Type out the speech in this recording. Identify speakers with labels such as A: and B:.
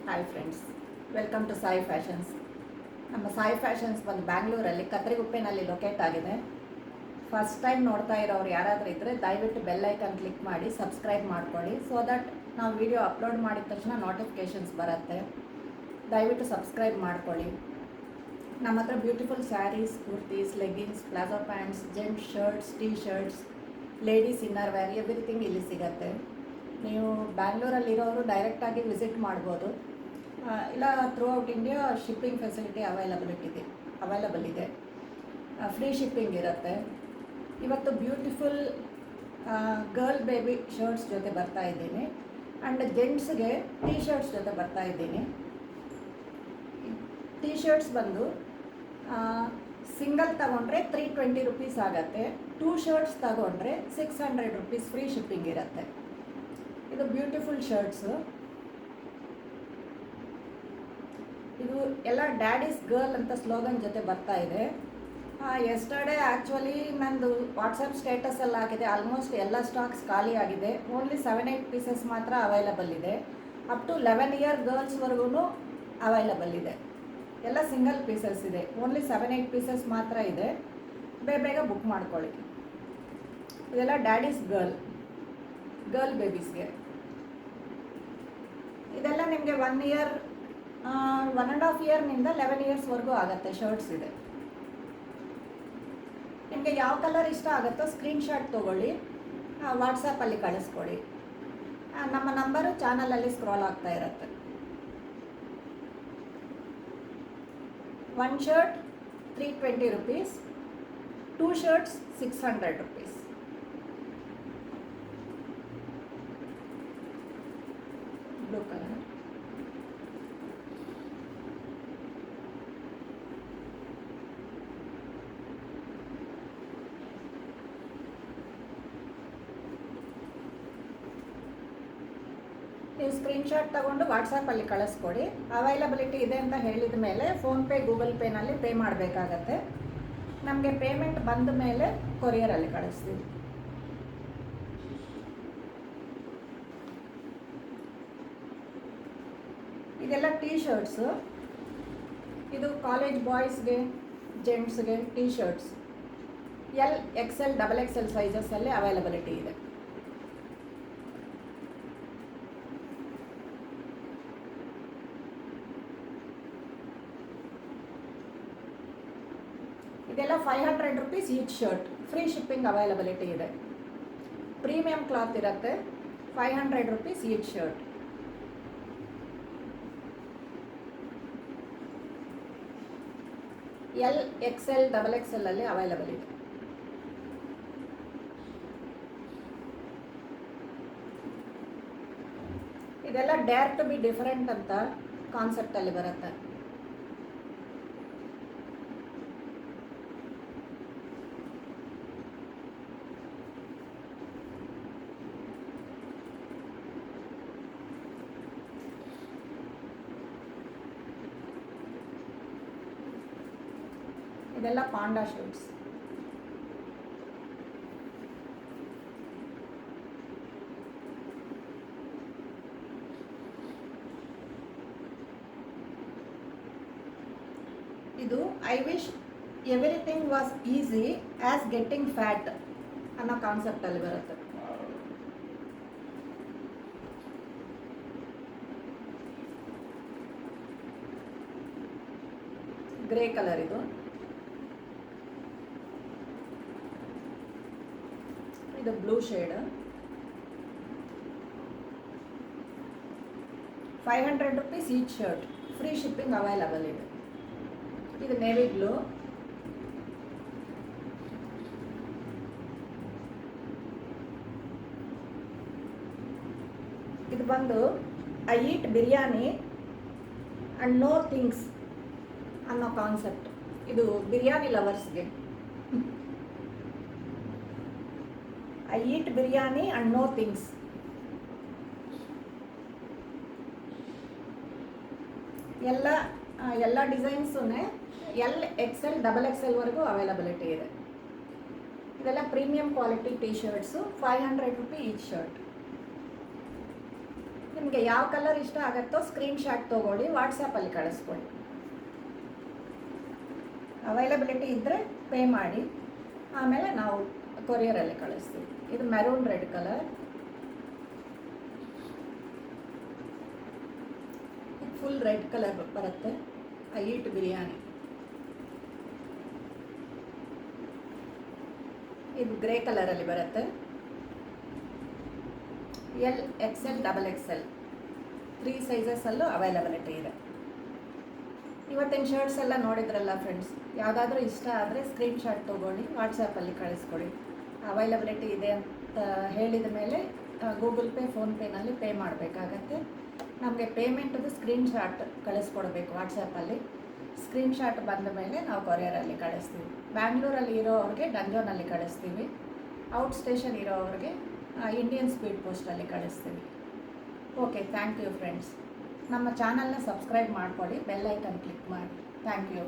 A: Hi friends, welcome to Sai fashions. ನಮ್ಮ Sai fashions ಬಂದು ಬ್ಯಾಂಗ್ಳೂರಲ್ಲಿ ಕತ್ರಿಗುಪ್ಪೆನಲ್ಲಿ ಲೊಕೇಟ್ ಆಗಿದೆ. ಫಸ್ಟ್ ಟೈಮ್ ನೋಡ್ತಾ ಇರೋರು ಯಾರಾದರೂ ಇದ್ದರೆ ದಯವಿಟ್ಟು ಬೆಲ್ ಐಕನ್ ಕ್ಲಿಕ್ ಮಾಡಿ ಸಬ್ಸ್ಕ್ರೈಬ್ ಮಾಡ್ಕೊಳ್ಳಿ. ಸೊ ದಟ್ ನಾವು ವಿಡಿಯೋ ಅಪ್ಲೋಡ್ ಮಾಡಿದ ತಕ್ಷಣ ನೋಟಿಫಿಕೇಷನ್ಸ್ ಬರುತ್ತೆ. ದಯವಿಟ್ಟು ಸಬ್ಸ್ಕ್ರೈಬ್ ಮಾಡ್ಕೊಳ್ಳಿ. ನಮ್ಮ ಹತ್ರ beautiful saris, kurtis, leggings, palazzo pants, gents shirts, T shirts, ladies innerwear everything ಇಲ್ಲಿ ಸಿಗುತ್ತೆ. ನೀವು ಬ್ಯಾಂಗ್ಳೂರಲ್ಲಿರೋರು ಡೈರೆಕ್ಟಾಗಿ ವಿಸಿಟ್ ಮಾಡ್ಬೋದು, ಇಲ್ಲ throughout India shipping facility available ಇದೆ. ಫ್ರೀ ಶಿಪ್ಪಿಂಗ್ ಇರುತ್ತೆ. ಇವತ್ತು ಬ್ಯೂಟಿಫುಲ್ ಗರ್ಲ್ ಬೇಬಿ ಶರ್ಟ್ಸ್ ಜೊತೆ ಬರ್ತಾ ಇದ್ದೀನಿ ಆ್ಯಂಡ್ ಜೆಂಟ್ಸ್ಗೆ ಟೀ ಶರ್ಟ್ಸ್ ಜೊತೆ ಬರ್ತಾ ಇದ್ದೀನಿ. ಟೀ ಶರ್ಟ್ಸ್ ಬಂದು ಸಿಂಗಲ್ ತಗೊಂಡ್ರೆ 320 ರುಪೀಸ್ ಆಗುತ್ತೆ. 2 ಶರ್ಟ್ಸ್ ತಗೊಂಡ್ರೆ 600 ರುಪೀಸ್ ಫ್ರೀ ಶಿಪ್ಪಿಂಗ್ ಇರುತ್ತೆ. ಇದು ಬ್ಯೂಟಿಫುಲ್ ಶರ್ಟ್ಸು. ಇದು ಎಲ್ಲ ಡ್ಯಾಡೀಸ್ ಗರ್ಲ್ ಅಂತ ಸ್ಲೋಗನ್ ಜೊತೆ ಬರ್ತಾ ಇದೆ. ಎಸ್ಟರ್ಡೇ ಆ್ಯಕ್ಚುಲಿ ನಂದು ವಾಟ್ಸಪ್ ಸ್ಟೇಟಸಲ್ಲಿ ಆಗಿದೆ, ಆಲ್ಮೋಸ್ಟ್ ಎಲ್ಲ ಸ್ಟಾಕ್ಸ್ ಖಾಲಿ ಆಗಿದೆ. ಓನ್ಲಿ 7-8 ಪೀಸಸ್ ಮಾತ್ರ ಅವೈಲಬಲ್ ಇದೆ. ಅಪ್ ಟು 11 ಇಯರ್ ಗರ್ಲ್ಸ್ವರೆಗೂ ಅವೈಲಬಲ್ ಇದೆ. ಎಲ್ಲ ಸಿಂಗಲ್ ಪೀಸಸ್ ಇದೆ. ಓನ್ಲಿ 7-8 ಪೀಸಸ್ ಮಾತ್ರ ಇದೆ. ಬೇಗ ಬುಕ್ ಮಾಡ್ಕೊಳ್ಳಿ. ಇದೆಲ್ಲ ಡ್ಯಾಡೀಸ್ ಗರ್ಲ್ ಬೇಬೀಸ್ಗೆ. ಇದೆಲ್ಲ ನಿಮಗೆ 1 ಇಯರ್ 1.5 ಇಯರ್ನಿಂದ 11 ಇಯರ್ಸ್ವರೆಗೂ ಆಗುತ್ತೆ. ಶರ್ಟ್ಸ್ ಇದೆ. ನಿಮಗೆ ಯಾವ ಕಲರ್ ಇಷ್ಟ ಆಗುತ್ತೋ ಸ್ಕ್ರೀನ್ಶಾಟ್ ತೊಗೊಳ್ಳಿ, ವಾಟ್ಸಪ್ಪಲ್ಲಿ ಕಳಿಸ್ಕೊಡಿ. ನಮ್ಮ ನಂಬರು ಚಾನಲಲ್ಲಿ ಸ್ಕ್ರಾಲ್ ಆಗ್ತಾ ಇರುತ್ತೆ. 1 shirt 320 rupees, 2 shirts 600 rupees. Blue colour. ನೀವು ಸ್ಕ್ರೀನ್ಶಾಟ್ ತೊಗೊಂಡು ವಾಟ್ಸಪ್ಪಲ್ಲಿ ಕಳಿಸ್ಕೊಡಿ. ಅವೈಲಬಿಲಿಟಿ ಇದೆ ಅಂತ ಹೇಳಿದ ಮೇಲೆ ಫೋನ್ಪೇ, ಗೂಗಲ್ ಪೇನಲ್ಲಿ ಪೇ ಮಾಡಬೇಕಾಗತ್ತೆ. ನಮಗೆ ಪೇಮೆಂಟ್ ಬಂದ ಮೇಲೆ ಕೊರಿಯರಲ್ಲಿ ಕಳಿಸ್ತೀವಿ. ಇದೆಲ್ಲ ಟೀ ಶರ್ಟ್ಸು. ಇದು ಕಾಲೇಜ್ ಬಾಯ್ಸ್ಗೆ, ಜೆಂಟ್ಸ್ಗೆ T shirts L, XL, XXL ಸೈಜಸ್ಸಲ್ಲಿ ಅವೈಲಬಿಲಿಟಿ ಇದೆ. ಇದೆಲ್ಲ 500 rupees each shirt. Free shipping availability ಇದೆ. ಪ್ರೀಮಿಯಂ ಕ್ಲಾತ್ ಇರುತ್ತೆ. 500 rupees each shirt. L, XL, XXL ಅಲ್ಲಿ ಅವೈಲಬಲ್ ಇದೆ. ಇದೆಲ್ಲ ಡೇರ್ ಟು ಬಿ ಡಿಫರೆಂಟ್ ಅಂತ ಕಾನ್ಸೆಪ್ಟಲ್ಲಿ ಬರುತ್ತೆ. ಇದೆಲ್ಲ ಪಾಂಡಾ ಶರ್ಟ್ಸ್. ಇದು I wish everything was easy as getting fat ಅನ್ನೋ ಕಾನ್ಸೆಪ್ಟಲ್ಲಿ ಬರುತ್ತೆ. ಗ್ರೇ ಕಲರ್ ಇದು. ಇದು blue shade. 500 rupees each shirt. Free shipping available ಇದೆ. ಇದು ನೇವಿ ಬ್ಲೂ. ಇದು ಬಂದು I eat biryani and no things ಅನ್ನೋ ಕಾನ್ಸೆಪ್ಟ್. ಇದು ಬಿರಿಯಾನಿ ಲವರ್ಸ್ಗೆ. I eat biryani and no things. ಎಲ್ಲ ಡಿಸೈನ್ಸೂ L, XL, XXL ವರೆಗೂ ಅವೈಲಬಿಲಿಟಿ ಇದೆ. ಇದೆಲ್ಲ premium quality T shirts. 500 rupee each shirt. ನಿಮಗೆ ಯಾವ ಕಲರ್ ಇಷ್ಟ ಆಗುತ್ತೋ ಸ್ಕ್ರೀನ್ಶಾಟ್ ತೊಗೊಳ್ಳಿ, ವಾಟ್ಸಪ್ಪಲ್ಲಿ ಕಳಿಸ್ಕೊಳ್ಳಿ. ಅವೈಲಬಿಲಿಟಿ ಇದ್ದರೆ ಪೇ ಮಾಡಿ, ಆಮೇಲೆ ನಾವು ಕೊರಿಯರಲ್ಲಿ ಕಳಿಸ್ತೀವಿ. ಇದು maroon red colour, full red colour ಬರುತ್ತೆ. ಈಟ್ ಬಿರಿಯಾನಿ. ಇದು ಗ್ರೇ ಕಲರಲ್ಲಿ ಬರುತ್ತೆ. ಎಲ್, XL, XXL 3 ಸೈಜಸಲ್ಲೂ ಅವೈಲಬಿಲಿಟಿ ಇದೆ. ಇವತ್ತಿನ ಶರ್ಟ್ಸ್ ಎಲ್ಲ ನೋಡಿದ್ರಲ್ಲ ಫ್ರೆಂಡ್ಸ್, ಯಾವುದಾದ್ರೂ ಇಷ್ಟ ಆದರೆ ಸ್ಕ್ರೀನ್ಶಾಟ್ ತೊಗೊಳ್ಳಿ, ವಾಟ್ಸಪ್ಪಲ್ಲಿ ಕಳಿಸ್ಕೊಡಿ. ಅವೈಲಬಿಲಿಟಿ ಇದೆ ಅಂತ ಹೇಳಿದ ಮೇಲೆ ಗೂಗಲ್ ಪೇ, ಫೋನ್ಪೇನಲ್ಲಿ ಪೇ ಮಾಡಬೇಕಾಗತ್ತೆ. ನಮಗೆ ಪೇಮೆಂಟದು ಸ್ಕ್ರೀನ್ಶಾಟ್ ಕಳಿಸ್ಕೊಡ್ಬೇಕು ವಾಟ್ಸಪ್ಪಲ್ಲಿ. ಸ್ಕ್ರೀನ್ಶಾಟ್ ಬಂದ ಮೇಲೆ ನಾವು ಕೊರಿಯರಲ್ಲಿ ಕಳಿಸ್ತೀವಿ. ಬ್ಯಾಂಗ್ಳೂರಲ್ಲಿ ಇರೋವ್ರಿಗೆ ಡಂಜೋನಲ್ಲಿ ಕಳಿಸ್ತೀವಿ. ಔಟ್ ಸ್ಟೇಷನ್ ಇರೋವ್ರಿಗೆ ಇಂಡಿಯನ್ ಸ್ಪೀಡ್ ಪೋಸ್ಟಲ್ಲಿ ಕಳಿಸ್ತೀವಿ. Okay, thank you friends. ನಮ್ಮ ಚಾನಲ್ನ ಸಬ್ಸ್ಕ್ರೈಬ್ ಮಾಡ್ಕೊಳ್ಳಿ, ಬೆಲ್ ಐಕನ್ ಕ್ಲಿಕ್ ಮಾಡಿ. Thank you.